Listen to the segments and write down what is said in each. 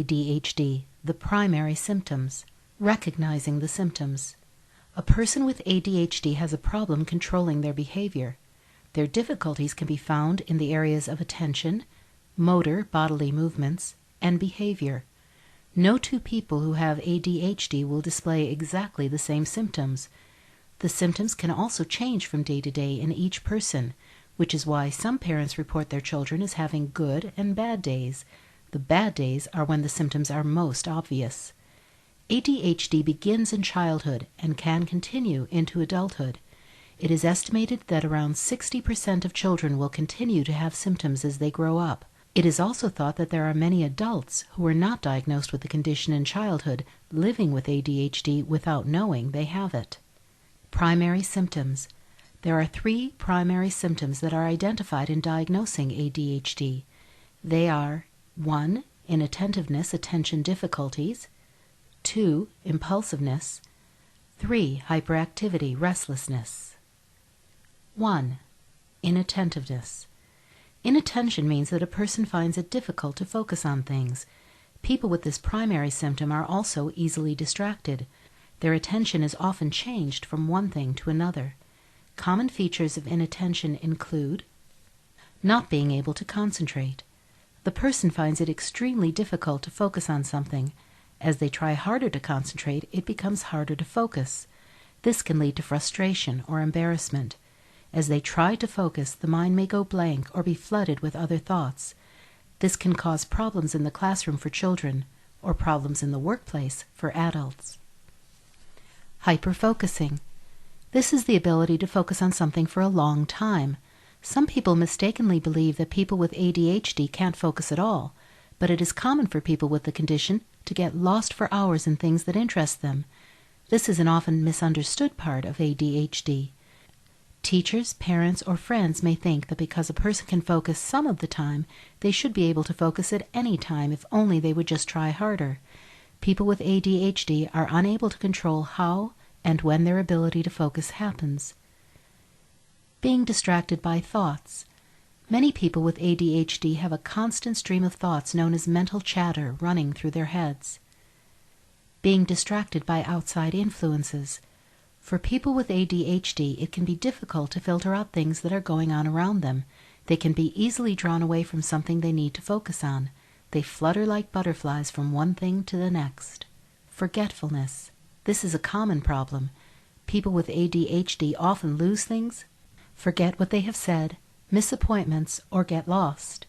ADHD, the primary symptoms. Recognizing the symptoms. A person with ADHD has a problem controlling their behavior. Their difficulties can be found in the areas of attention, motor bodily movements, and behavior. No two people who have ADHD will display exactly the same symptoms. The symptoms can also change from day to day in each person, which is why some parents report their children as having good and bad days. The bad days are when the symptoms are most obvious. ADHD begins in childhood and can continue into adulthood. It is estimated that around 60% of children will continue to have symptoms as they grow up. It is also thought that there are many adults who were not diagnosed with the condition in childhood living with ADHD without knowing they have it. Primary symptoms. There are 3 primary symptoms that are identified in diagnosing ADHD. They are 1. Inattentiveness, attention difficulties. 2. Impulsiveness. 3. Hyperactivity, restlessness. 1. Inattentiveness. Inattention means that a person finds it difficult to focus on things. People with this primary symptom are also easily distracted. Their attention is often changed from one thing to another. Common features of inattention include not being able to concentrate. The person finds it extremely difficult to focus on something. As they try harder to concentrate, it becomes harder to focus. This can lead to frustration or embarrassment. As they try to focus, the mind may go blank or be flooded with other thoughts. This can cause problems in the classroom for children, or problems in the workplace for adults. Hyperfocusing. This is the ability to focus on something for a long time. Some people mistakenly believe that people with ADHD can't focus at all, but it is common for people with the condition to get lost for hours in things that interest them. This is an often misunderstood part of ADHD. Teachers, parents, or friends may think that because a person can focus some of the time, they should be able to focus at any time if only they would just try harder. People with ADHD are unable to control how and when their ability to focus happens. Being distracted by thoughts. Many people with ADHD have a constant stream of thoughts known as mental chatter running through their heads. Being distracted by outside influences. For people with ADHD, it can be difficult to filter out things that are going on around them. They can be easily drawn away from something they need to focus on. They flutter like butterflies from one thing to the next. Forgetfulness. This is a common problem. People with ADHD often lose things, forget what they have said, miss appointments, or get lost.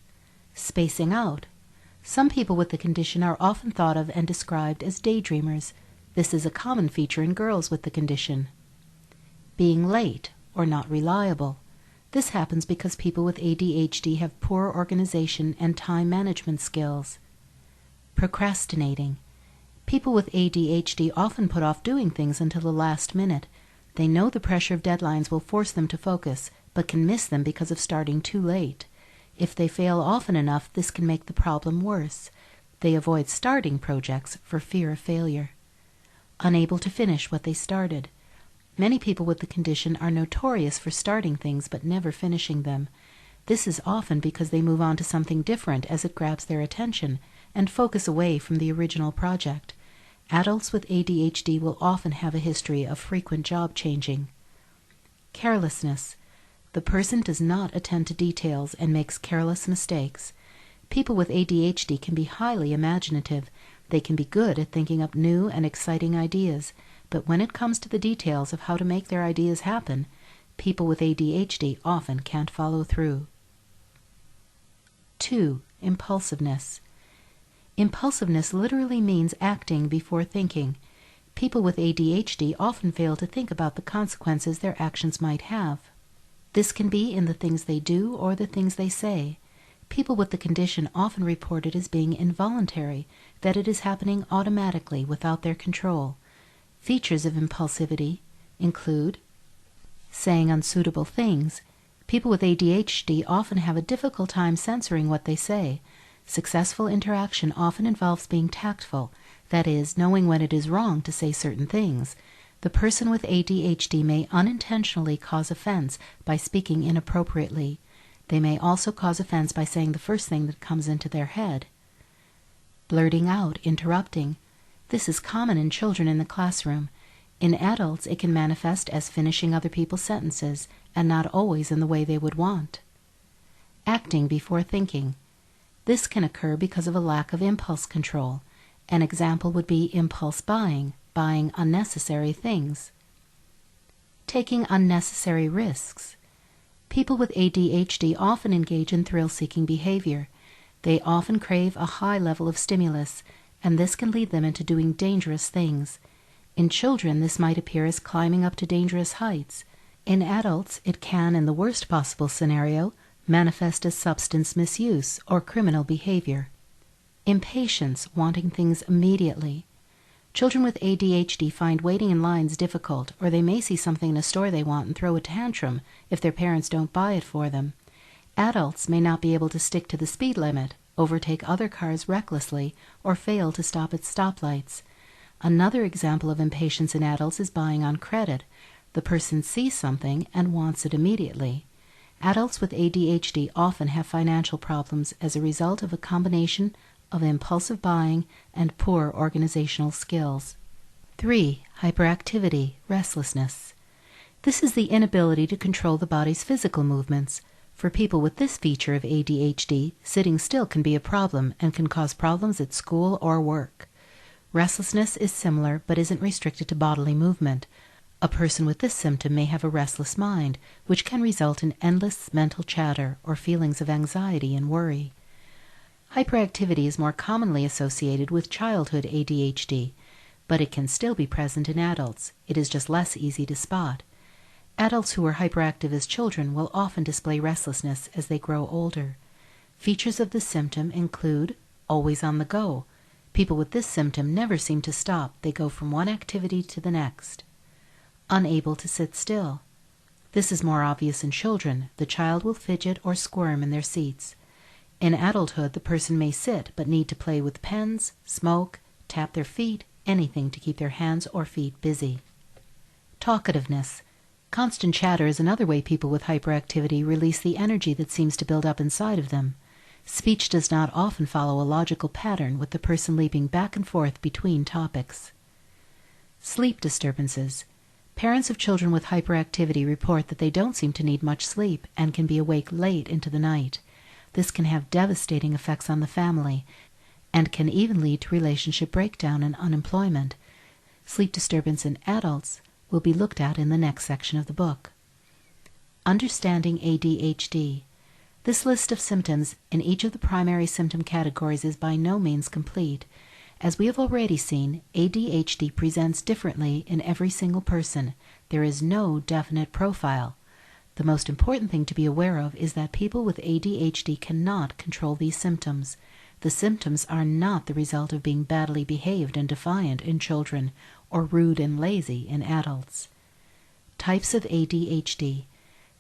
Spacing out. Some people with the condition are often thought of and described as daydreamers. This is a common feature in girls with the condition. Being late or not reliable. This happens because people with ADHD have poor organization and time management skills. Procrastinating. People with ADHD often put off doing things until the last minute. They know the pressure of deadlines will force them to focus, but can miss them because of starting too late. If they fail often enough, this can make the problem worse. They avoid starting projects for fear of failure. Unable to finish what they started. Many people with the condition are notorious for starting things but never finishing them. This is often because they move on to something different as it grabs their attention and focus away from the original project. Adults with ADHD will often have a history of frequent job changing. Carelessness. The person does not attend to details and makes careless mistakes. People with ADHD can be highly imaginative. They can be good at thinking up new and exciting ideas, but when it comes to the details of how to make their ideas happen, people with ADHD often can't follow through. 2. Impulsiveness. Impulsiveness literally means acting before thinking. People with ADHD often fail to think about the consequences their actions might have. This can be in the things they do or the things they say. People with the condition often report it as being involuntary, that it is happening automatically without their control. Features of impulsivity include saying unsuitable things. People with ADHD often have a difficult time censoring what they say. Successful interaction often involves being tactful, that is, knowing when it is wrong to say certain things. The person with ADHD may unintentionally cause offense by speaking inappropriately. They may also cause offense by saying the first thing that comes into their head. blurting out, interrupting. This is common in children in the classroom. In adults, it can manifest as finishing other people's sentences, and not always in the way they would want. Acting before thinking. This can occur because of a lack of impulse control. An example would be impulse buying, buying unnecessary things. Taking unnecessary risks. People with ADHD often engage in thrill-seeking behavior. They often crave a high level of stimulus, and this can lead them into doing dangerous things. In children, this might appear as climbing up to dangerous heights. In adults, it can, in the worst possible scenario, manifest as substance misuse or criminal behavior. Impatience, wanting things immediately. Children with ADHD find waiting in lines difficult, or they may see something in a store they want and throw a tantrum if their parents don't buy it for them. Adults may not be able to stick to the speed limit, overtake other cars recklessly, or fail to stop at stoplights. Another example of impatience in adults is buying on credit. The person sees something and wants it immediately. Adults with ADHD often have financial problems as a result of a combination of impulsive buying and poor organizational skills. 3. Hyperactivity, restlessness. This is the inability to control the body's physical movements. For people with this feature of ADHD, sitting still can be a problem and can cause problems at school or work. Restlessness is similar but isn't restricted to bodily movement. A person with this symptom may have a restless mind, which can result in endless mental chatter or feelings of anxiety and worry. Hyperactivity is more commonly associated with childhood ADHD, but it can still be present in adults. It is just less easy to spot. Adults who are hyperactive as children will often display restlessness as they grow older. Features of the symptom include always on the go. People with this symptom never seem to stop. They go from one activity to the next. Unable to sit still. This is more obvious in children. The child will fidget or squirm in their seats. In adulthood, the person may sit but need to play with pens, smoke, tap their feet, anything to keep their hands or feet busy. Talkativeness. Constant chatter is another way people with hyperactivity release the energy that seems to build up inside of them. Speech does not often follow a logical pattern, with the person leaping back and forth between topics. Sleep disturbances. Parents of children with hyperactivity report that they don't seem to need much sleep and can be awake late into the night. This can have devastating effects on the family and can even lead to relationship breakdown and unemployment. Sleep disturbance in adults will be looked at in the next section of the book. Understanding ADHD. This list of symptoms in each of the primary symptom categories is by no means complete. As we have already seen, ADHD presents differently in every single person. There is no definite profile. The most important thing to be aware of is that people with ADHD cannot control these symptoms. The symptoms are not the result of being badly behaved and defiant in children or rude and lazy in adults. Types of ADHD.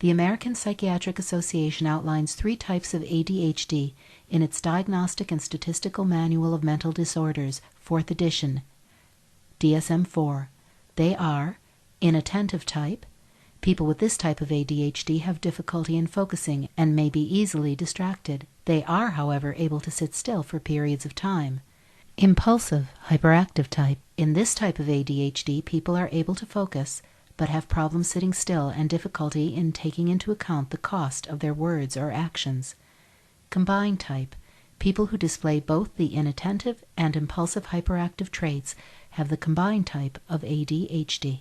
The American Psychiatric Association outlines 3 types of ADHD in its Diagnostic and Statistical Manual of Mental Disorders, 4th edition, DSM-4. They are inattentive type. People with this type of ADHD have difficulty in focusing and may be easily distracted. They are, however, able to sit still for periods of time. Impulsive, hyperactive type. In this type of ADHD, people are able to focus, but have problems sitting still and difficulty in taking into account the cost of their words or actions. Combined type. People who display both the inattentive and impulsive hyperactive traits have the combined type of ADHD.